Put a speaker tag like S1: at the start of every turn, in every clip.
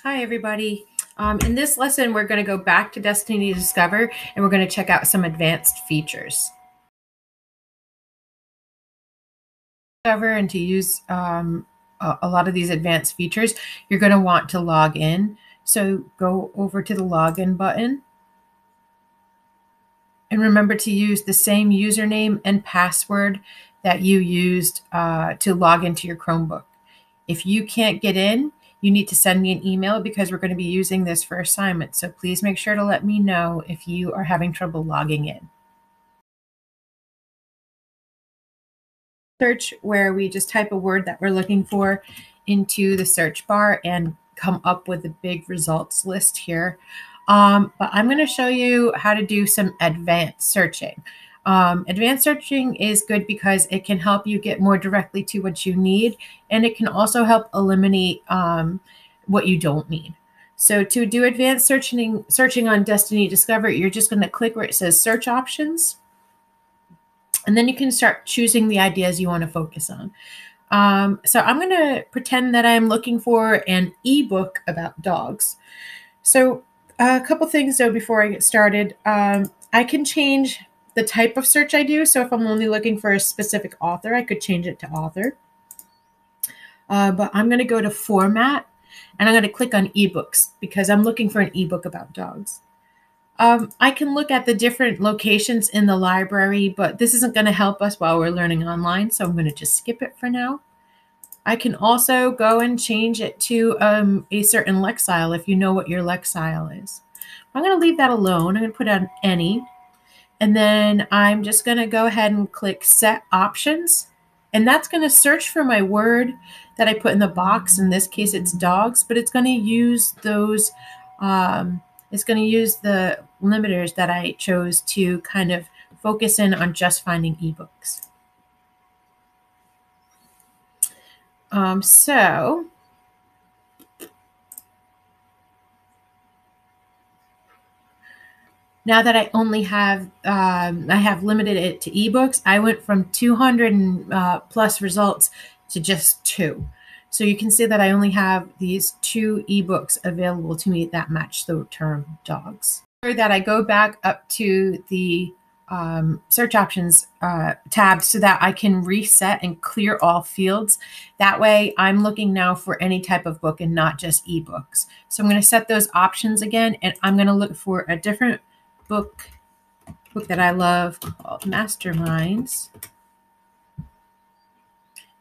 S1: Hi, everybody. In this lesson, we're going to go back to Destiny Discover, and we're going to check out some advanced features. And to use a lot of these advanced features, you're going to want to log in. So go over to the login button. And remember to use the same username and password that you used to log into your Chromebook. If you can't get in, you need to send me an email because we're going to be using this for assignment. So please make sure to let me know if you are having trouble logging in. Search, where we just type a word that we're looking for into the search bar and come up with a big results list here. But I'm going to show you how to do some advanced searching. Advanced searching is good because it can help you get more directly to what you need, and it can also help eliminate what you don't need. So to do advanced searching on Destiny Discover, you're just going to click where it says search options, and then you can start choosing the ideas you want to focus on. So I'm going to pretend that I'm looking for an ebook about dogs. So a couple things though before I get started. I can change the type of search I do. So if I'm only looking for a specific author, I could change it to author. But I'm going to go to format, and I'm going to click on ebooks because I'm looking for an ebook about dogs. I can look at the different locations in the library, but this isn't going to help us while we're learning online, so I'm going to just skip it for now. I can also go and change it to a certain Lexile if you know what your Lexile is. I'm going to leave that alone. I'm going to put on any. And then I'm just going to go ahead and click Set Options. And that's going to search for my word that I put in the box. In this case, it's dogs, but it's going to use those, it's going to use the limiters that I chose to kind of focus in on just finding ebooks. So now that I only have, I have limited it to ebooks, I went from 200 plus results to just 2. So you can see that I only have these 2 ebooks available to me that match the term dogs. That I go back up to the search options tab so that I can reset and clear all fields. That way I'm looking now for any type of book and not just ebooks. So I'm going to set those options again, and I'm going to look for a different book that I love called Masterminds.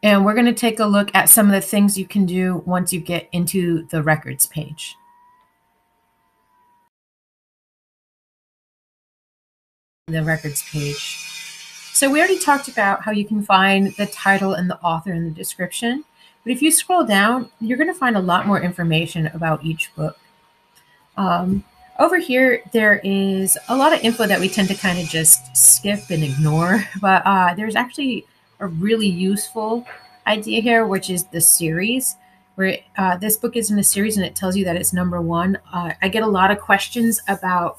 S1: And we're going to take a look at some of the things you can do once you get into the records page. The records page. So we already talked about how you can find the title and the author in the description. But if you scroll down, you're going to find a lot more information about each book. Over here, there is a lot of info that we tend to kind of just skip and ignore, but there's actually a really useful idea here, which is the series, where this book is in a series and it tells you that it's number 1. I get a lot of questions about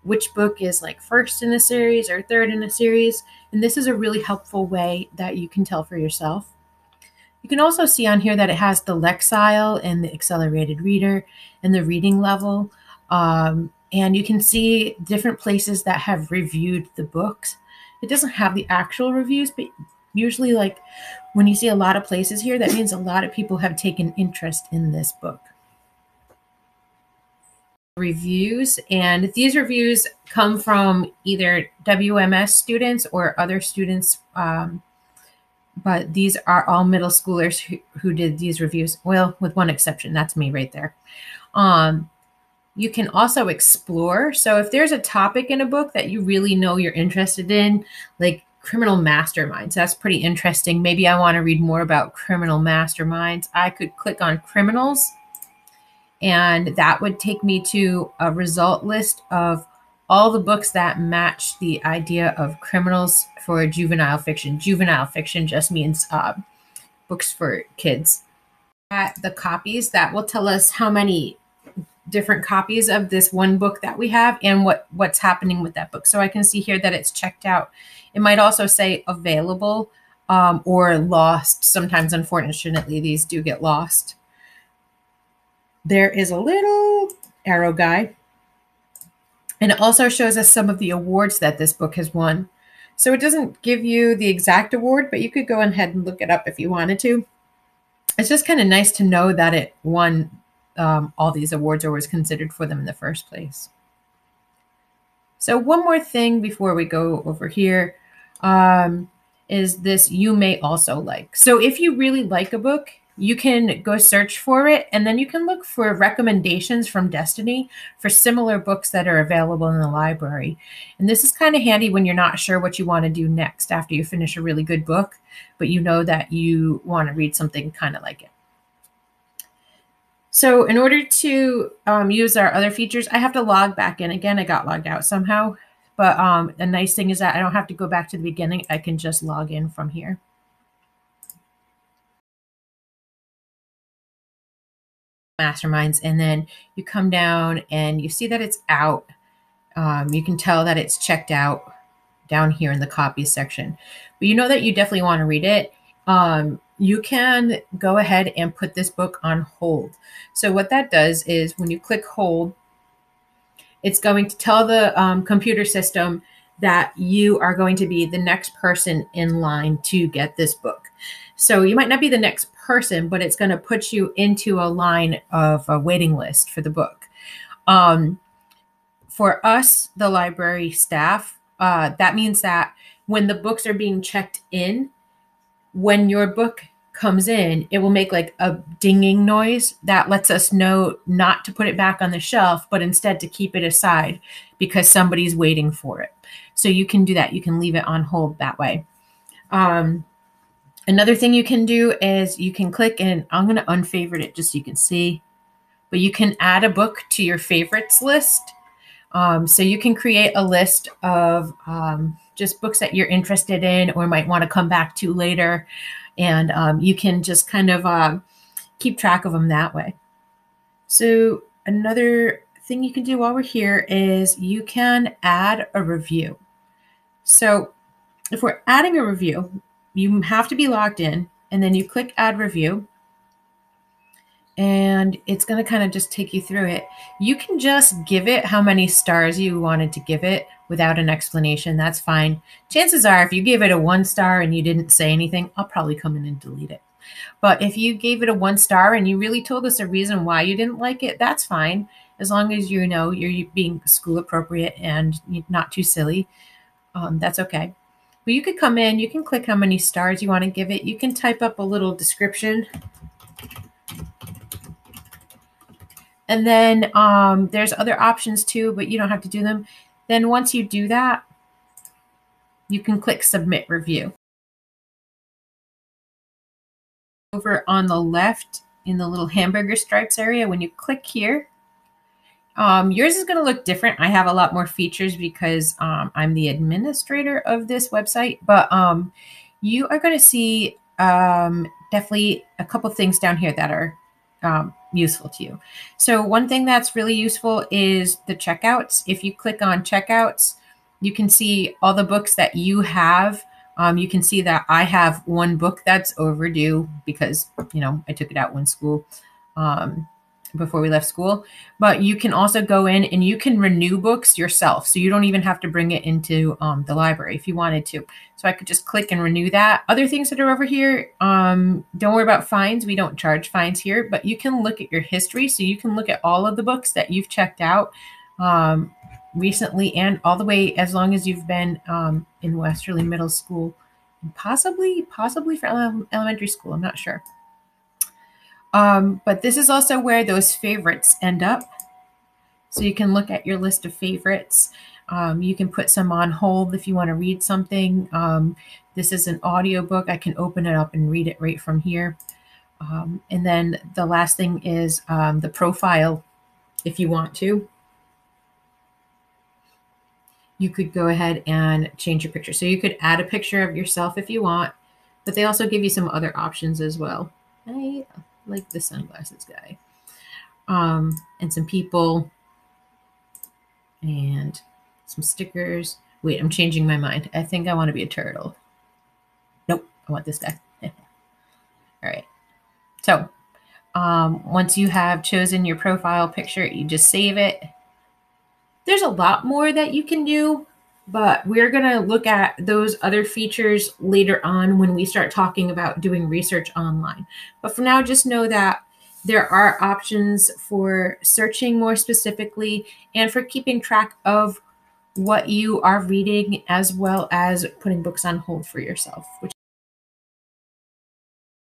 S1: which book is like first in a series or third in a series, and this is a really helpful way that you can tell for yourself. You can also see on here that it has the Lexile and the accelerated reader and the reading level. And you can see different places that have reviewed the books. It doesn't have the actual reviews, but usually like when you see a lot of places here, that means a lot of people have taken interest in this book. Reviews, and these reviews come from either WMS students or other students, but these are all middle schoolers who did these reviews. Well, with one exception, that's me right there. You can also explore. So if there's a topic in a book that you really know you're interested in, like criminal masterminds, that's pretty interesting. Maybe I want to read more about criminal masterminds. I could click on criminals, and that would take me to a result list of all the books that match the idea of criminals for juvenile fiction. Juvenile fiction just means books for kids. At the copies, that will tell us how many different copies of this one book that we have and what's happening with that book. So I can see here that it's checked out. It might also say available or lost. Sometimes, unfortunately, these do get lost. there is a little arrow guy. And it also shows us some of the awards that this book has won. So it doesn't give you the exact award, but you could go ahead and look it up if you wanted to. It's just kind of nice to know that it won all these awards or was considered for them in the first place. So one more thing before we go over here is this you may also like. So if you really like a book, you can go search for it, and then you can look for recommendations from Destiny for similar books that are available in the library. And this is kind of handy when you're not sure what you want to do next after you finish a really good book, but you know that you want to read something kind of like it. So in order to use our other features, I have to log back in again. I got logged out somehow. But the nice thing is that I don't have to go back to the beginning. I can just log in from here. Masterminds, and then you come down and you see that it's out. You can tell that it's checked out down here in the copies section. But you know that you definitely want to read it. You can go ahead and put this book on hold. So what that does is when you click hold, it's going to tell the computer system that you are going to be the next person in line to get this book. So you might not be the next person, but it's going to put you into a line of a waiting list for the book. For us, the library staff, that means that when the books are being checked in, when your book comes in, it will make like a dinging noise that lets us know not to put it back on the shelf, but instead to keep it aside because somebody's waiting for it. So you can do that. You can leave it on hold that way. Another thing you can do is you can click, and I'm going to unfavorite it just so you can see, but you can add a book to your favorites list. So you can create a list of just books that you're interested in or might want to come back to later. And you can just kind of keep track of them that way. So another thing you can do while we're here is you can add a review. So if we're adding a review, you have to be logged in, and then you click add review. And it's going to kind of just take you through it. You can just give it how many stars you wanted to give it without an explanation. That's fine. Chances are if you gave it a 1 star and you didn't say anything, I'll probably come in and delete it. But if you gave it a 1 star and you really told us a reason why you didn't like it, that's fine. As long as you know you're being school appropriate and not too silly, that's okay. But you could come in, you can click how many stars you want to give it. You can type up a little description. And then there's other options too, but you don't have to do them. Then once you do that, you can click submit review. Over on the left in the little hamburger stripes area, when you click here, yours is going to look different. I have a lot more features because I'm the administrator of this website, but you are going to see definitely a couple things down here that are useful to you. So one thing that's really useful is the checkouts. If you click on checkouts, you can see all the books that you have. You can see that I have one book that's overdue because, I took it out when school, before we left school. But you can also go in and you can renew books yourself. So you don't even have to bring it into the library if you wanted to. So I could just click and renew that. Other things that are over here, don't worry about fines. We don't charge fines here, but you can look at your history. So you can look at all of the books that you've checked out recently and all the way as long as you've been in Westerly Middle School, and possibly for elementary school. I'm not sure. But this is also where those favorites end up. So you can look at your list of favorites. You can put some on hold if you want to read something. This is an audiobook. I can open it up and read it right from here. And then the last thing is the profile. If you want to, you could go ahead and change your picture. So you could add a picture of yourself if you want, but they also give you some other options as well. I like the sunglasses guy. And some people and some stickers. Wait, I'm changing my mind. I think I want to be a turtle. Nope, I want this guy. All right. So Once you have chosen your profile picture, you just save it. There's a lot more that you can do, but we're going to look at those other features later on when we start talking about doing research online. But for now, just know that there are options for searching more specifically and for keeping track of what you are reading, as well as putting books on hold for yourself, which